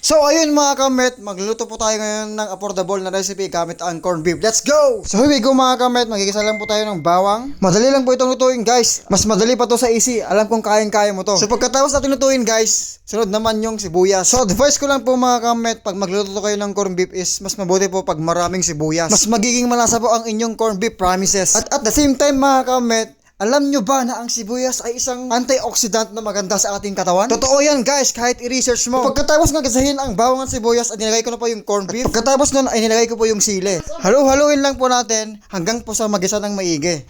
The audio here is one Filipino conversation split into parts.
So ayun mga kamet, magluluto po tayo ngayon ng affordable na recipe gamit ang corned beef. Let's go! So here we go mga kamet, magigisa lang po tayo ng bawang. Madali lang po itong lutuin guys. Mas madali pa to sa easy. Alam kong kayang-kaya mo to. So pagkatapos natin lutuin guys, sunod naman yung sibuyas. So advice ko lang po mga kamet, pag magluluto kayo ng corned beef is mas mabuti po pag maraming sibuyas. Mas magiging malasa po ang inyong corned beef promises. At the same time mga kamet, alam nyo ba na ang sibuyas ay isang antioxidant na maganda sa ating katawan? Totoo yan guys, kahit i-research mo. Pagkatapos nga gasahin ang bawang at sibuyas at nilagay ko na po yung corned beef. Pagkatapos nun ay nilagay ko po yung sili. Halu-haluin lang po natin hanggang po sa magisa ng maigi.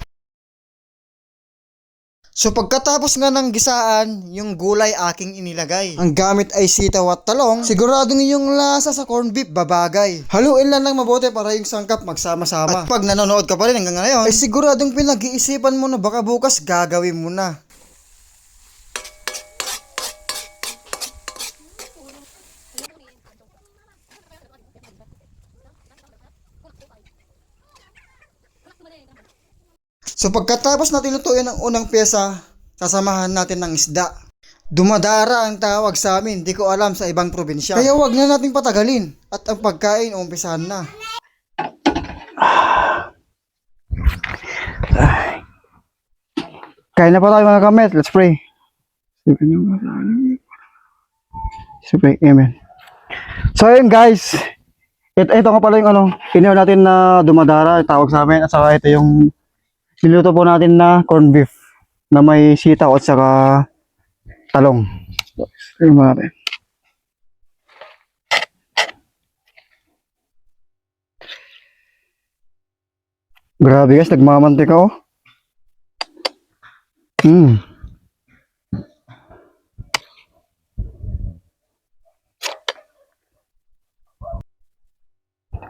So pagkatapos nga ng gisaan, yung gulay aking inilagay. Ang gamit ay sitaw at talong. Siguradong yung lasa sa corned beef babagay. Haluin lang ng mabuti para yung sangkap magsama-sama. At pag nanonood ka pa rin hanggang ngayon, ay siguradong pinag-iisipan mo na baka bukas gagawin mo na. So pagkatapos natin lutuin ang unang pyesa, sasamahan natin ng isda. Dumadara ang tawag sa amin, di ko alam sa ibang probinsya. Kaya wag na nating patagalin at ang pagkain umpisahan na. Kain na po tayo mga kamet, let's pray. Let's pray, amen. So yun guys, ito nga pala yung inihaw natin na dumadara, tawag sa amin, at saka ito yung niluto po natin na corned beef na may sitaw at saka talong. Tingnan natin. Grabe guys, nagmamantika oh.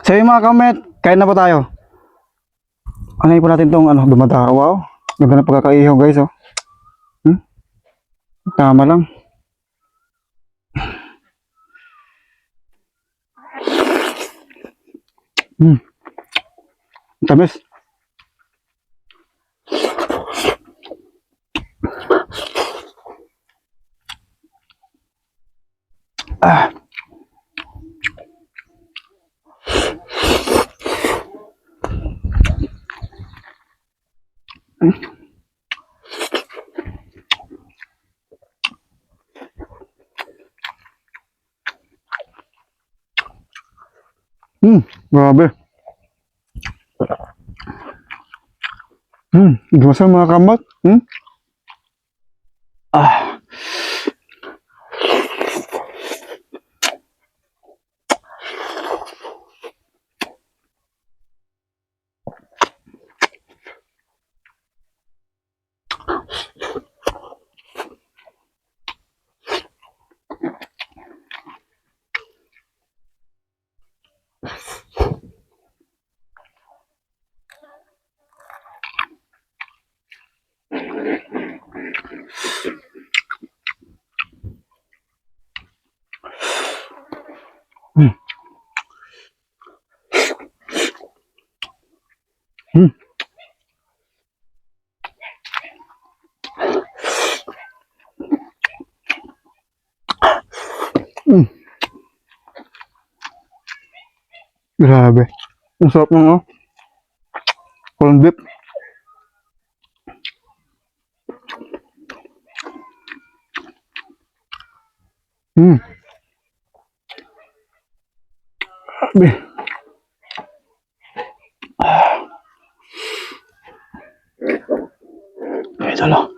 So yung mga kamet, kain na po tayo. Ano po natin tong dumadara. Wow, ganda na pagkakaihaw guys oh. Tama lang. Tamis. Grabe. Gumasa mga kamat. Ah. Grabe. Ang sarap ng corned beef. Grabe. Ito lang.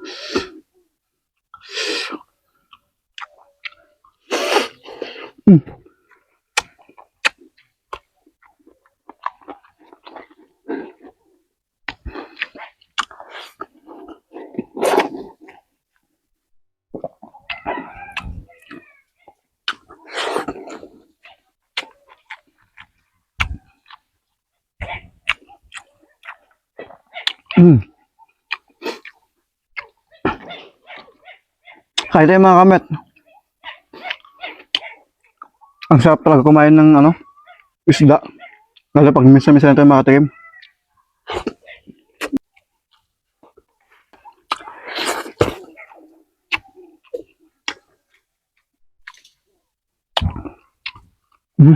Kaya tayo mga kamet. Ang sarap talaga kumain ng isda. Lalo pag minsan-minsan tayo makatikim. Hmm.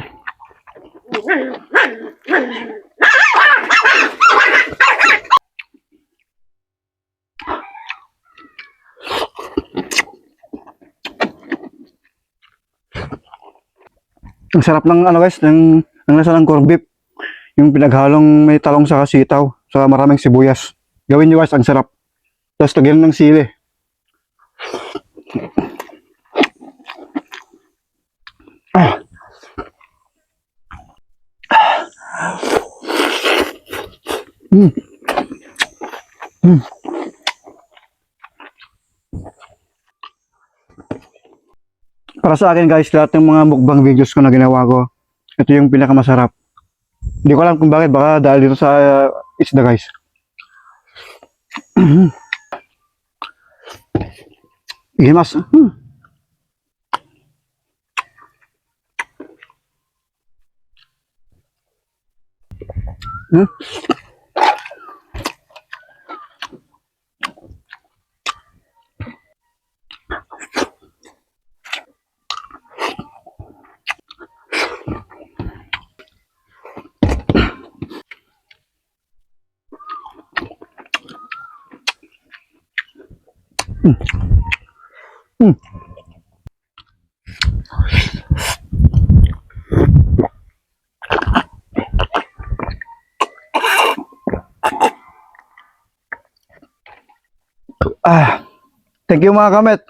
Ang sarap ng ano guys, ng lasa ng corned beef. Yung pinaghalong may talong sa sitaw, sa maraming sibuyas. Gawin nyo guys, ang sarap. Tapos lagyan ng sili. Ah. Mm. Mm. Para sa akin guys, lahat ng mga mukbang videos ko na ginawa ko, ito yung pinakamasarap. Hindi ko alam kung bakit, baka dahil dito sa isda guys. Ihimas. Hmm? Hmm. Hmm. Ah, thank you mga kamet.